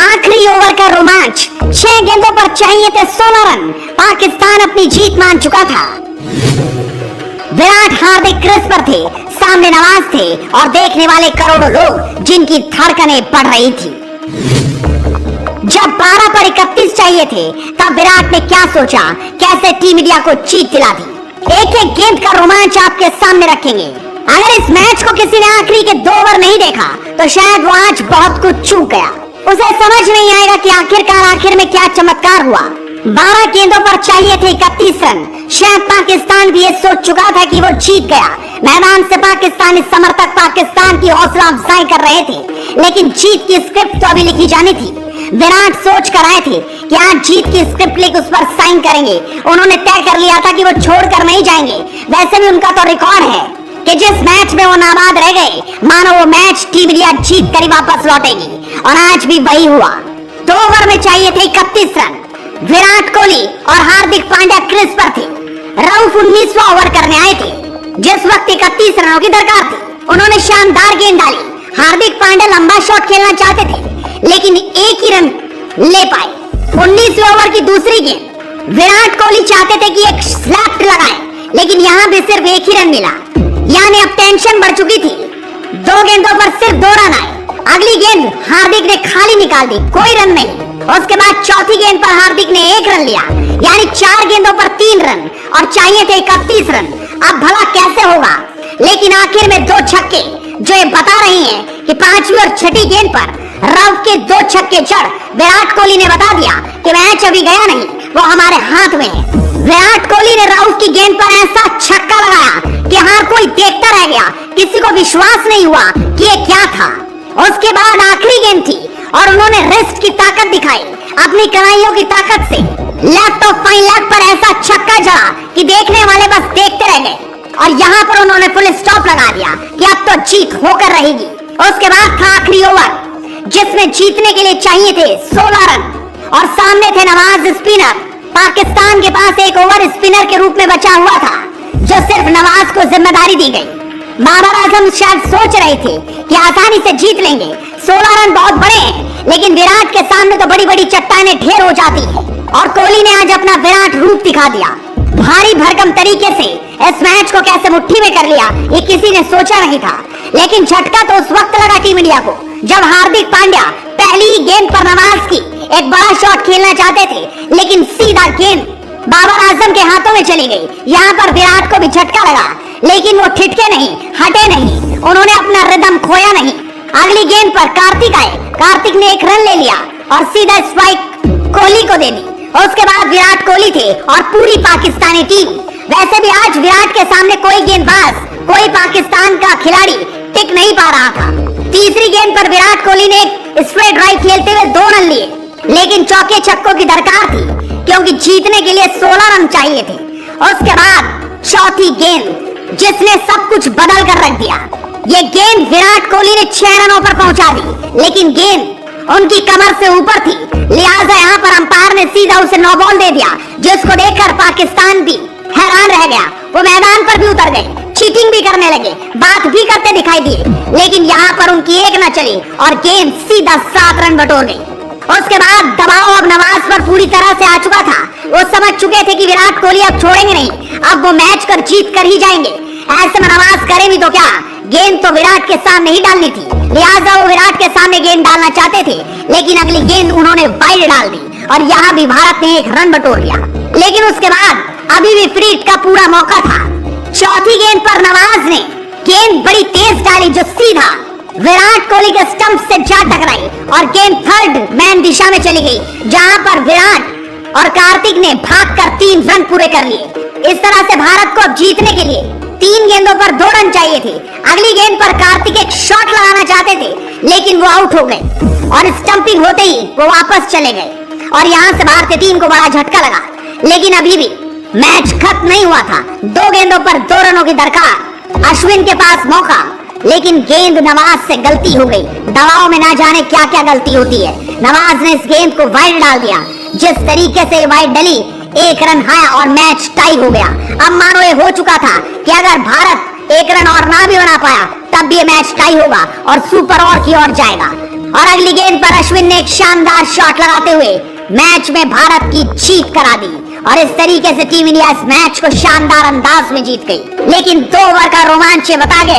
आखिरी ओवर का रोमांच, 6 गेंदों पर चाहिए थे 16 रन। पाकिस्तान अपनी जीत मान चुका था। विराट हार्दिक क्रीज पर थे, सामने नवाज थे और देखने वाले करोड़ों लोग जिनकी धड़कनें बढ़ रही थी। जब 12 पर 31 चाहिए थे तब विराट ने क्या सोचा, कैसे टीम इंडिया को जीत दिला दी। एक एक गेंद का रोमांच आपके सामने रखेंगे। अगर इस मैच को किसी ने आखिरी के 2 ओवर नहीं देखा तो शायद वो आज बहुत कुछ चूक गया। उसे समझ नहीं आएगा कि आखिरकार आखिर में क्या चमत्कार हुआ। 12 गेंदों पर चाहिए थे 31 रन। शायद पाकिस्तान भी ये सोच चुका था कि वो जीत गया। मैदान से पाकिस्तानी समर्थक पाकिस्तान की हौसला अफजाई कर रहे थे, लेकिन जीत की स्क्रिप्ट तो अभी लिखी जानी थी। विराट सोच कर आए थे कि आज जीत की स्क्रिप्ट लिख उस पर साइन करेंगे। उन्होंने तय कर लिया था कि वो छोड़कर नहीं जाएंगे। वैसे भी उनका तो रिकॉर्ड है कि जिस मैच में वो नाबाद रह गए, मानो वो मैच टीम इंडिया जीत कर वापस लौटेगी, और आज भी वही हुआ। 2 ओवर में चाहिए थे 31 रन। विराट कोहली और हार्दिक पांड्या क्रीज पर थे। रऊफ 19वां ओवर करने आए थे, जिस वक्त 31 रनों की दरकार थी। उन्होंने शानदार गेंद डाली। हार्दिक पांड्या लंबा शॉट खेलना चाहते थे, लेकिन एक ही रन ले पाए। 19वें ओवर की दूसरी गेंद, विराट कोहली चाहते थे कि एक स्लैप लगाए, लेकिन यहाँ भी सिर्फ एक ही रन मिला। यानी अब टेंशन बढ़ चुकी थी। 2 गेंदों पर सिर्फ 2 रन आए। अगली गेंद हार्दिक ने खाली निकाल दी, कोई रन नहीं। उसके बाद चौथी गेंद पर हार्दिक ने 1 रन लिया, यानी 4 गेंदों पर 3 रन और चाहिए थे 31 रन। अब भला कैसे होगा? लेकिन आखिर में 2 छक्के जो ये बता रही हैं कि 5वीं और 6ठी गेंद पर रऊफ के 2 छक्के जड़ विराट कोहली ने बता दिया कि मैच अभी गया नहीं, वो हमारे हाथ में है। विराट कोहली ने रऊफ की गेंद पर ऐसा छक्का लगाया कि हर कोई देखता रह गया। किसी को विश्वास नहीं हुआ कि ये क्या था। उसके बाद आखिरी गेंद थी और उन्होंने रिस्ट की ताकत दिखाई, अपनी कलाइयों की ताकत से लेफ्ट ऑफ फाइन लेग पर ऐसा छक्का जड़ा कि देखने वाले बस देखते रह गए। और यहाँ पर उन्होंने फुल स्टॉप लगा दिया कि अब तो जीत होकर रहेगी। उसके बाद था आखिरी ओवर, जिसमें जीतने के लिए चाहिए थे 16 रन और सामने थे नवाज स्पिनर। पाकिस्तान के पास एक ओवर स्पिनर के रूप में बचा हुआ था, जो सिर्फ नवाज को जिम्मेदारी दी गई। बाबर आजम शायद सोच रहे थे कि आसानी से जीत लेंगे। 16 रन बहुत बड़े हैं, लेकिन विराट के सामने तो बड़ी बड़ी चट्टानें ढेर हो जाती है। और कोहली ने आज अपना विराट रूप दिखा दिया। भारी भरकम तरीके से इस मैच को कैसे मुट्ठी में कर लिया, ये किसी ने सोचा नहीं था। लेकिन झटका तो उस वक्त लगा टीम इंडिया को जब हार्दिक पांड्या पहली ही गेंद पर नवाज की एक बड़ा शॉट खेलना चाहते थे, लेकिन सीधा गेंद बाबर आजम के हाथों में चली गई। यहाँ पर विराट को भी झटका लगा, लेकिन वो ठिठके नहीं, हटे नहीं, उन्होंने अपना रिदम खोया नहीं। अगली गेंद पर कार्तिक आए। कार्तिक ने 1 रन ले लिया और सीधा स्ट्राइक कोहली को दे दी। उसके बाद विराट कोहली थे और पूरी पाकिस्तानी टीम। वैसे भी आज विराट के सामने कोई गेंदबाज, कोई पाकिस्तान का खिलाड़ी टिक नहीं पा रहा था। तीसरी गेंद पर विराट कोहली ने स्ट्रेट ड्राइव खेलते हुए 2 रन लिए, लेकिन चौके छक्कों की दरकार थी क्योंकि जीतने के लिए 16 रन चाहिए थे। उसके बाद चौथी गेंद, जिसने सब कुछ बदल कर रख दिया। ये गेंद विराट कोहली ने 6 रनों पर पहुंचा दी, लेकिन गेंद उनकी कमर से ऊपर थी, लिहाजा यहाँ पर अंपायर ने सीधा उसे नो बॉल दे दिया, जिसको देखकर पाकिस्तान भी हैरान रह गया। वो मैदान पर भी उतर गए, चीटिंग भी करने लगे, बात भी करते दिखाई दिए, लेकिन यहाँ पर उनकी एक न चली और गेंद सीधा 7 रन बटोर गई। उसके बाद दबाव अब नवाज पर पूरी तरह से आ चुका था। वो समझ चुके थे कि विराट कोहली अब छोड़ेंगे नहीं, अब वो मैच कर जीत कर ही जाएंगे। ऐसे में नवाज करे भी तो क्या, गेंद तो विराट के सामने ही डालनी थी, लिहाजा वो विराट के सामने गेंद डालना चाहते थे, लेकिन अगली गेंद उन्होंने वाइड डाल दी और यहाँ भी भारत ने 1 रन बटोर लिया। लेकिन उसके बाद अभी भी फ्री हिट का पूरा मौका था। चौथी गेंद पर नवाज ने गेंद बड़ी तेज डाली, जो सीधा विराट कोहली के स्टंप से जा टकराई और गेंद थर्ड मैन दिशा में चली गई, जहां पर विराट और कार्तिक ने भागकर 3 रन पूरे कर लिए। इस तरह से भारत को अब जीतने के लिए 3 गेंदों पर 2 रन चाहिए थे। अगली गेंद पर कार्तिक एक शॉट लगाना चाहते थे, लेकिन वो आउट हो गए और स्टंपिंग होते ही वो वापस चले गए और यहाँ से भारतीय टीम को बड़ा झटका लगा। लेकिन अभी भी मैच खत्म नहीं हुआ था। 2 गेंदों पर 2 रनों की दरकार, अश्विन के पास मौका, लेकिन गेंद नवाज से गलती हो गई। दबाव में ना जाने क्या क्या गलती होती है। नवाज ने इस गेंद को वाइड डाल दिया। जिस तरीके से वाइड डली, 1 रन आया और मैच टाई हो गया। अब मानो ये हो चुका था कि अगर भारत 1 रन और ना भी बना पाया तब भी ये मैच टाई होगा और सुपर ओवर की ओर जाएगा। और अगली गेंद पर अश्विन ने एक शानदार शॉट लगाते हुए मैच में भारत की जीत करा दी और इस तरीके से टीम इंडिया इस मैच को शानदार अंदाज में जीत गई। लेकिन 2 ओवर का रोमांच बता गया